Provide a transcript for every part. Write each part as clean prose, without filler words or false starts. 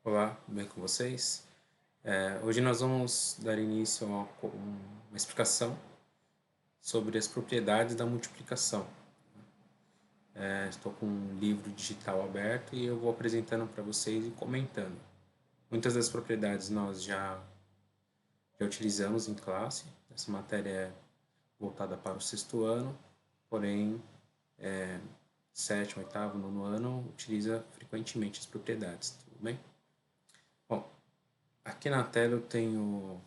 Olá, tudo bem com vocês? Hoje nós vamos dar início a uma explicação sobre as propriedades da multiplicação. Estou com um livro digital aberto e eu vou apresentando para vocês e comentando. Muitas das propriedades nós já utilizamos em classe. Essa matéria é voltada para o sexto ano, porém, sétimo, oitavo, nono ano utiliza frequentemente as propriedades, tudo bem? Bom, aqui na tela eu tenho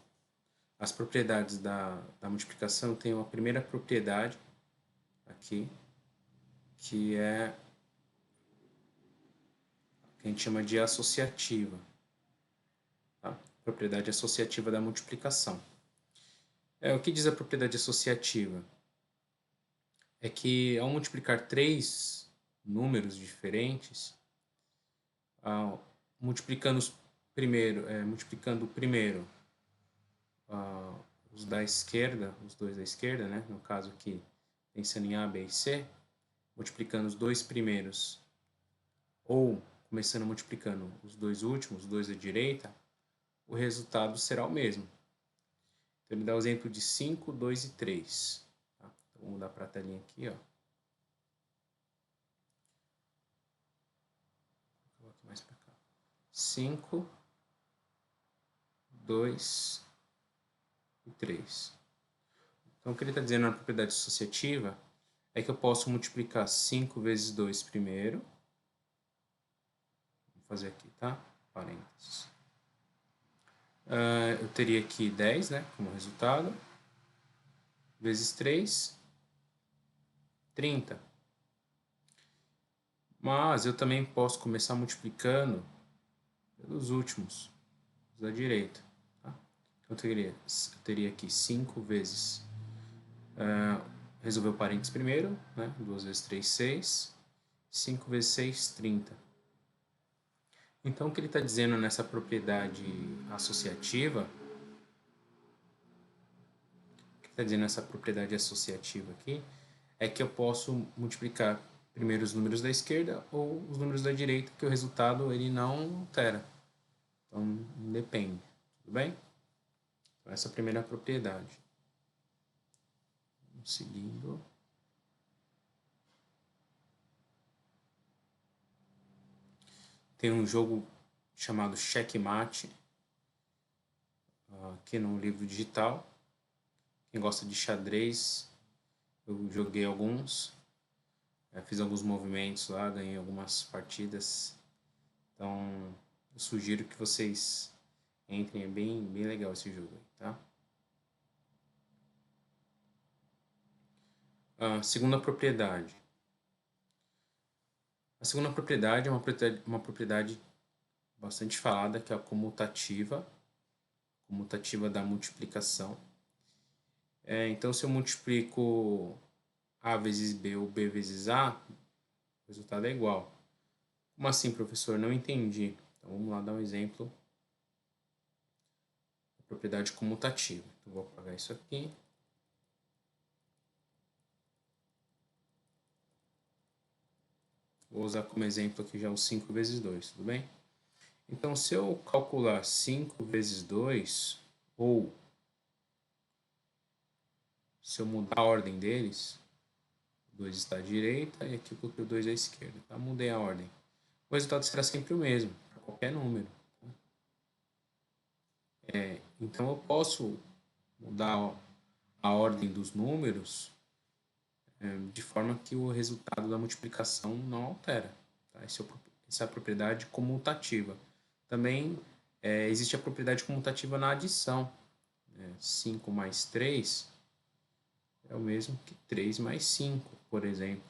as propriedades da multiplicação. Eu tenho a primeira propriedade aqui, que é que a gente chama de associativa. Tá? Propriedade associativa da multiplicação. O que diz a propriedade associativa? É que ao multiplicar três números diferentes, multiplicando primeiro os da esquerda, os dois da esquerda, né? No caso aqui, pensando em A, B e C, multiplicando os dois primeiros ou começando multiplicando os dois últimos, os dois da direita, o resultado será o mesmo. Então ele dá o exemplo de 5, 2 e 3. Tá? Então vamos mudar para a telinha aqui, ó. Vou mais para cá. 5, 2 e 3. Então o que ele está dizendo na propriedade associativa é que eu posso multiplicar 5 vezes 2 primeiro. Vou fazer aqui, tá? Parênteses. Eu teria aqui 10, né, como resultado, vezes 3, 30. Mas eu também posso começar multiplicando pelos últimos, os da direita. Tá? Então eu teria aqui 5 vezes, resolver o parênteses primeiro, né? 2 vezes 3, 6. 5 vezes 6, 30. Então o que ele está dizendo nessa propriedade associativa, aqui, é que eu posso multiplicar primeiro os números da esquerda ou os números da direita, que o resultado ele não altera. Então, depende. Tudo bem? Então, essa é a primeira propriedade. Vamos seguindo. Tem um jogo chamado Checkmate, aqui no livro digital. Quem gosta de xadrez, eu joguei alguns. Fiz alguns movimentos lá, ganhei algumas partidas. Então, eu sugiro que vocês entrem, é bem, bem legal esse jogo aí, tá? Segunda propriedade. A segunda propriedade é uma propriedade bastante falada, que é a comutativa da multiplicação. Então, se eu multiplico A vezes B ou B vezes A, o resultado é igual. Como assim, professor? Não entendi. Então, vamos lá dar um exemplo da propriedade comutativa. Então, vou apagar isso aqui. Vou usar como exemplo aqui já o 5 vezes 2, tudo bem? Então, se eu calcular 5 vezes 2, ou se eu mudar a ordem deles, o 2 está à direita e aqui eu coloquei o 2 à esquerda. Tá? Mudei a ordem. O resultado será sempre o mesmo, para qualquer número. Então, eu posso mudar a ordem dos números de forma que o resultado da multiplicação não altera. Tá? Essa é a propriedade comutativa. Também existe a propriedade comutativa na adição. 5 mais 3 é o mesmo que 3 mais 5, por exemplo.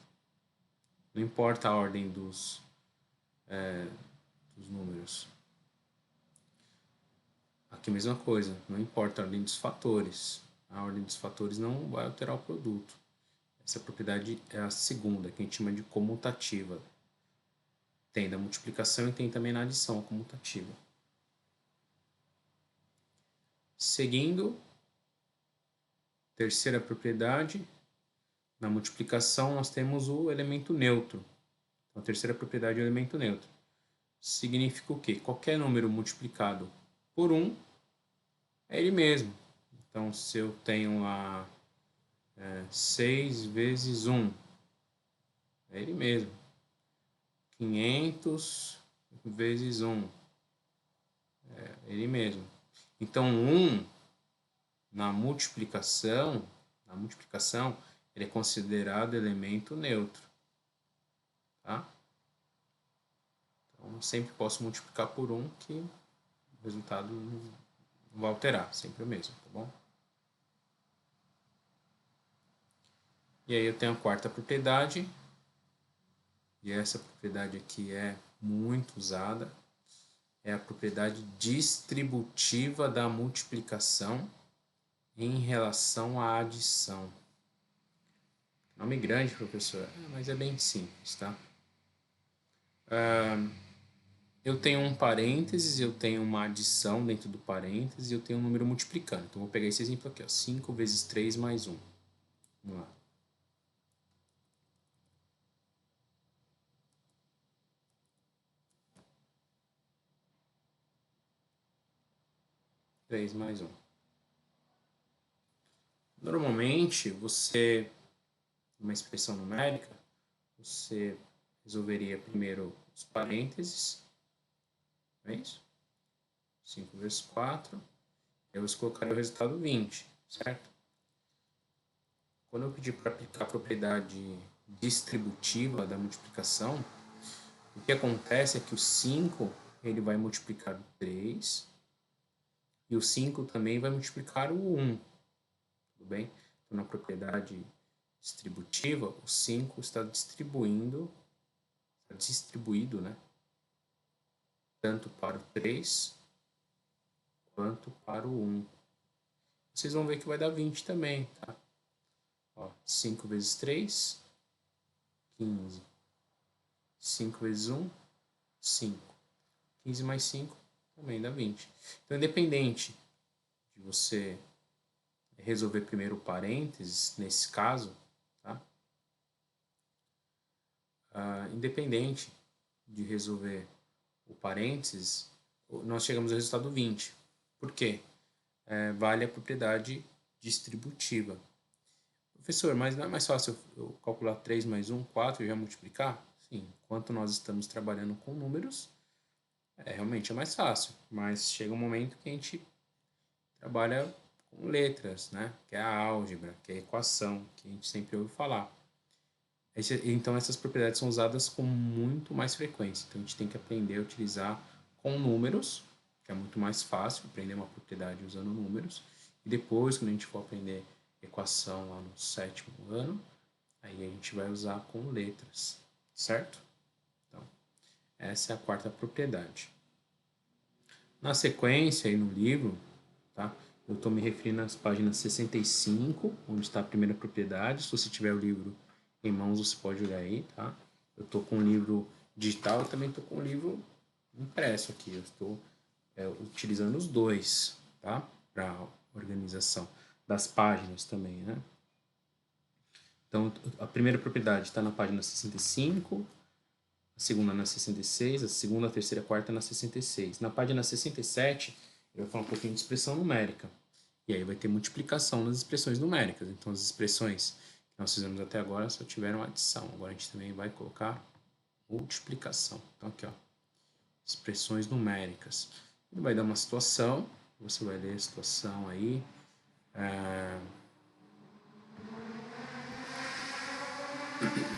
Não importa a ordem dos números. Aqui a mesma coisa, não importa a ordem dos fatores. A ordem dos fatores não vai alterar o produto. Essa propriedade é a segunda, que a gente chama de comutativa. Tem da multiplicação e tem também na adição a comutativa. Seguindo, terceira propriedade, na multiplicação nós temos o elemento neutro. Então, a terceira propriedade é o elemento neutro. significa o quê? Qualquer número multiplicado por 1 é ele mesmo. Então, se eu tenho lá 6 vezes 1, é ele mesmo. 500 vezes 1, é ele mesmo. Então, 1 na multiplicação, ele é considerado elemento neutro. Tá? Então, sempre posso multiplicar por 1, que o resultado não vai alterar, sempre o mesmo, tá bom? E aí eu tenho a quarta propriedade, e essa propriedade aqui é muito usada, é a propriedade distributiva da multiplicação em relação à adição. Nome grande, professor, mas é bem simples, tá? Eu tenho um parênteses, eu tenho uma adição dentro do parênteses e eu tenho um número multiplicando. Então, vou pegar esse exemplo aqui, ó, 5 vezes 3 mais 1. Vamos lá. 3 mais 1. Normalmente, você, uma expressão numérica, você resolveria primeiro os parênteses, não é isso? 5 vezes 4, eu vou colocar o resultado 20, certo? Quando eu pedir para aplicar a propriedade distributiva da multiplicação, o que acontece é que o 5 ele vai multiplicar o 3 e o 5 também vai multiplicar o 1. Tudo bem? Então, na propriedade distributiva, o 5 está distribuído, né? Tanto para o 3 quanto para o 1. Vocês vão ver que vai dar 20 também, tá? Ó, 5 vezes 3, 15. 5 vezes 1, 5. 15 mais 5 também dá 20. Então, independente de você resolver primeiro o parênteses, nesse caso, tá? Independente de resolver o parênteses, nós chegamos ao resultado 20. Por quê? Vale a propriedade distributiva. Professor, mas não é mais fácil eu calcular 3 mais 1, 4 e já multiplicar? Sim, enquanto nós estamos trabalhando com números, realmente é mais fácil, mas chega um momento que a gente trabalha com letras, né? Que é a álgebra, que é a equação, que a gente sempre ouve falar. Então, essas propriedades são usadas com muito mais frequência. Então, a gente tem que aprender a utilizar com números, que é muito mais fácil aprender uma propriedade usando números. E depois, quando a gente for aprender equação lá no 7º ano, aí a gente vai usar com letras, certo? Então, essa é a quarta propriedade. Na sequência, aí no livro, tá? Eu estou me referindo às páginas 65, onde está a primeira propriedade. Se você tiver o livro em mãos, você pode olhar aí, tá? Eu estou com o livro digital e também estou com o livro impresso aqui. Eu estou utilizando os dois, tá? Para organização das páginas também, né? Então, a primeira propriedade está na página 65, a segunda na 66, a segunda, a terceira, a quarta na 66. Na página 67, eu vou falar um pouquinho de expressão numérica. E aí vai ter multiplicação nas expressões numéricas. Então, as expressões que nós fizemos até agora só tiveram adição. Agora a gente também vai colocar multiplicação. Então, aqui, ó, expressões numéricas. Ele vai dar uma situação, você vai ler a situação aí.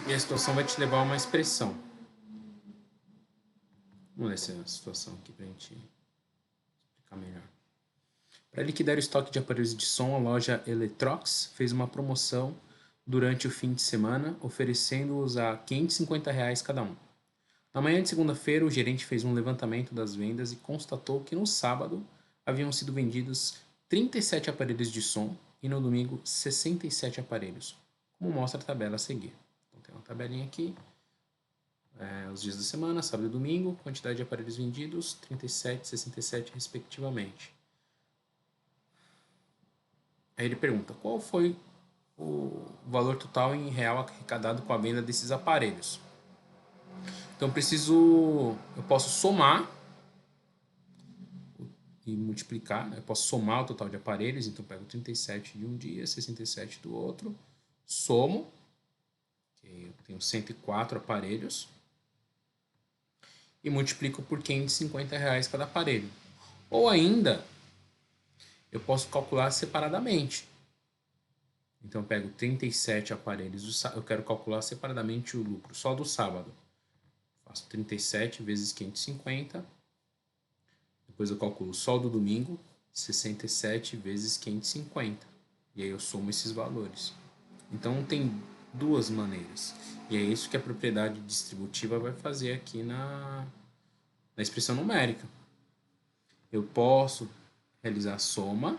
E a situação vai te levar a uma expressão. Vamos ler essa situação aqui para a gente explicar melhor. Para liquidar o estoque de aparelhos de som, a loja Eletrox fez uma promoção durante o fim de semana, oferecendo-os a R$ 550 cada um. Na manhã de segunda-feira, o gerente fez um levantamento das vendas e constatou que no sábado haviam sido vendidos 37 aparelhos de som e no domingo 67 aparelhos, como mostra a tabela a seguir. Então tem uma tabelinha aqui, os dias da semana, sábado e domingo, quantidade de aparelhos vendidos, 37 e 67 respectivamente. Aí ele pergunta, qual foi o valor total em real arrecadado com a venda desses aparelhos? Então eu posso somar e multiplicar, né? Eu posso somar o total de aparelhos, então eu pego 37 de um dia, 67 do outro, somo, que eu tenho 104 aparelhos, e multiplico por R$ 550 cada aparelho. Ou ainda, eu posso calcular separadamente. Então eu pego 37 aparelhos, eu quero calcular separadamente o lucro só do sábado. Faço 37 vezes 550. Depois eu calculo só do domingo, 67 vezes 550. E aí eu somo esses valores. Então tem duas maneiras. E é isso que a propriedade distributiva vai fazer aqui na expressão numérica. Eu posso realizar a soma,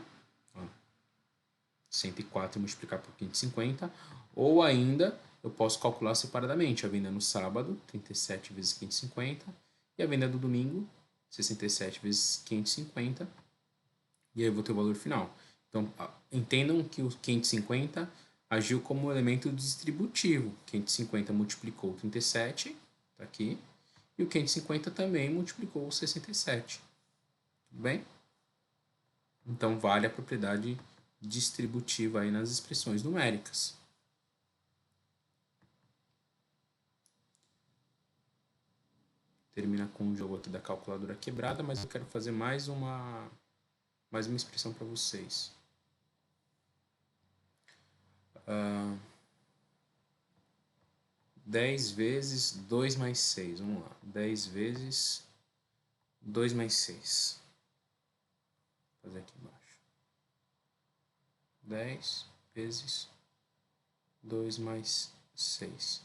104 multiplicar por 550, ou ainda eu posso calcular separadamente a venda no sábado, 37 vezes 550, e a venda do domingo, 67 vezes 550, e aí eu vou ter o valor final. Então, entendam que o 550 agiu como elemento distributivo. 550 multiplicou 37, tá aqui, e o 550 também multiplicou 67. Tudo bem? Então, vale a propriedade distributiva aí nas expressões numéricas. Termina com o jogo aqui da calculadora quebrada, mas eu quero fazer mais uma expressão para vocês. 10 vezes 2 mais 6. Vamos lá. 10 vezes 2 mais 6. Vou fazer aqui embaixo. 10 vezes 2 mais 6.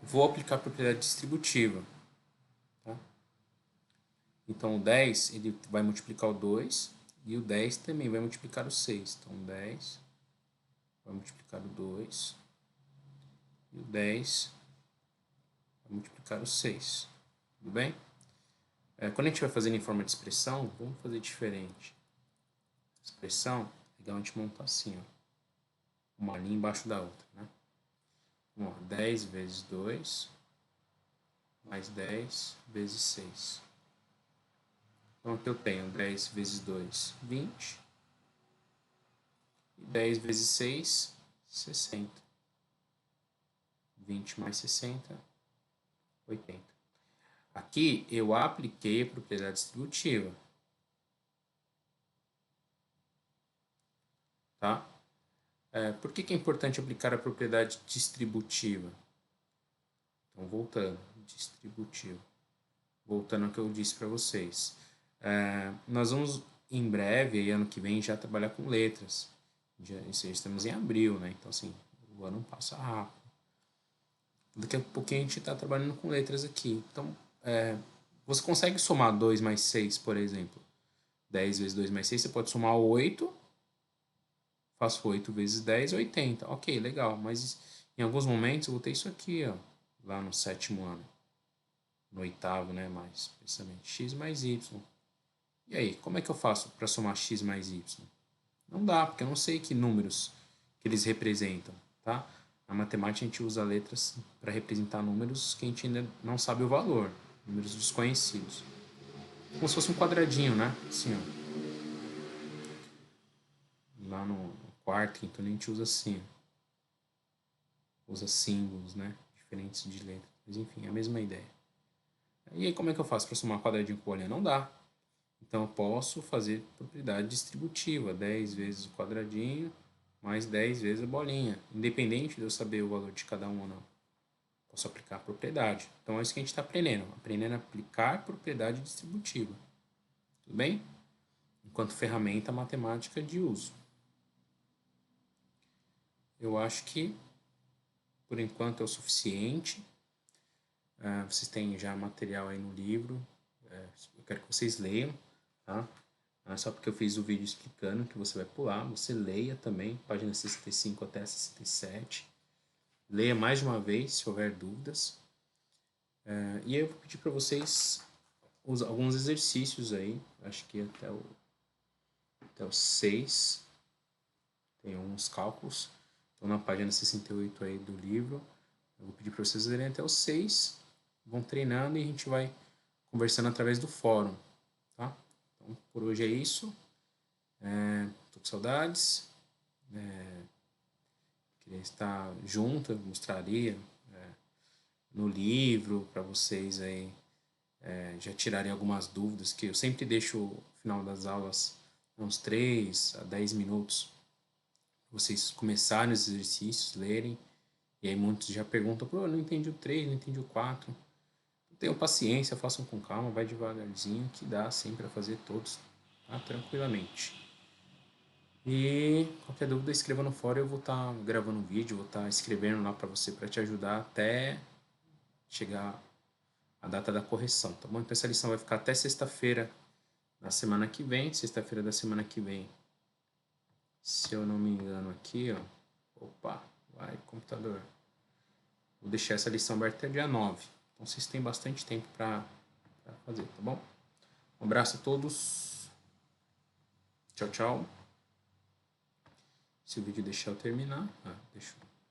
Vou aplicar a propriedade distributiva. Tá? Então, o 10 ele vai multiplicar o 2 e o 10 também vai multiplicar o 6. Então, 10 vai multiplicar o 2 e o 10 vai multiplicar o 6. Tudo bem? Quando a gente vai fazendo em forma de expressão, vamos fazer diferente. Expressão, é legal a gente montar assim, ó, uma linha embaixo da outra, né? Vamos lá, 10 vezes 2 mais 10 vezes 6. Então aqui eu tenho 10 vezes 2, 20. E 10 vezes 6, 60. 20 mais 60, 80. Aqui eu apliquei a propriedade distributiva. Tá? Por que é importante aplicar a propriedade distributiva? Então, voltando, distributivo. Voltando ao que eu disse para vocês. Nós vamos, em breve, ano que vem, já trabalhar com letras. Já estamos em abril, né? Então, assim, o ano passa rápido. Daqui a pouquinho a gente está trabalhando com letras aqui. Então, você consegue somar 2 mais 6, por exemplo. 10 vezes 2 mais 6, você pode somar 8. Faço 8 vezes 10, 80. Ok, legal. Mas em alguns momentos eu vou ter isso aqui, ó. Lá no 7º ano. No 8º, né? Mais precisamente. X mais Y. E aí, como é que eu faço para somar X mais Y? Não dá, porque eu não sei que números que eles representam, tá? Na matemática a gente usa letras para representar números que a gente ainda não sabe o valor. Números desconhecidos. Como se fosse um quadradinho, né? Assim, ó. Lá no quarto, então a gente usa assim. Usa símbolos, né? Diferentes de letras. Mas enfim, é a mesma ideia. E aí como é que eu faço para somar quadradinho com bolinha? Não dá. Então eu posso fazer propriedade distributiva. 10 vezes o quadradinho mais 10 vezes a bolinha. Independente de eu saber o valor de cada um ou não. Posso aplicar a propriedade. Então é isso que a gente está aprendendo. Aprendendo a aplicar propriedade distributiva. Tudo bem? Enquanto ferramenta matemática de uso. Eu acho que por enquanto é o suficiente. Vocês têm já material aí no livro. Eu quero que vocês leiam, tá? Não é só porque eu fiz o vídeo explicando que você vai pular. Você leia também, página 65 até 67. Leia mais de uma vez, se houver dúvidas. E eu vou pedir para vocês alguns exercícios aí. Acho que até o até o 6. Tem alguns cálculos. Então, na página 68 aí do livro, eu vou pedir para vocês lerem até o 6. Vão treinando e a gente vai conversando através do fórum, tá? Então, por hoje é isso. Tô com saudades. Queria estar junto, eu mostraria no livro para vocês aí já tirarem algumas dúvidas, que eu sempre deixo o final das aulas uns 3 a 10 minutos vocês começarem os exercícios, lerem, e aí muitos já perguntam, pô, não entendi o 3, não entendi o 4. Tenham paciência, façam com calma, vai devagarzinho, que dá sim para fazer todos, tá? Tranquilamente. E qualquer dúvida, escreva no fórum, eu vou estar gravando um vídeo, vou estar escrevendo lá para você, para te ajudar até chegar a data da correção, tá bom? Então essa lição vai ficar até sexta-feira da semana que vem, sexta-feira da semana que vem. Se eu não me engano aqui, ó. Opa, vai, computador. Vou deixar essa lição aberta até dia 9. Então vocês têm bastante tempo para fazer, tá bom? Um abraço a todos. Tchau, tchau. Se o vídeo deixar eu terminar. Deixa eu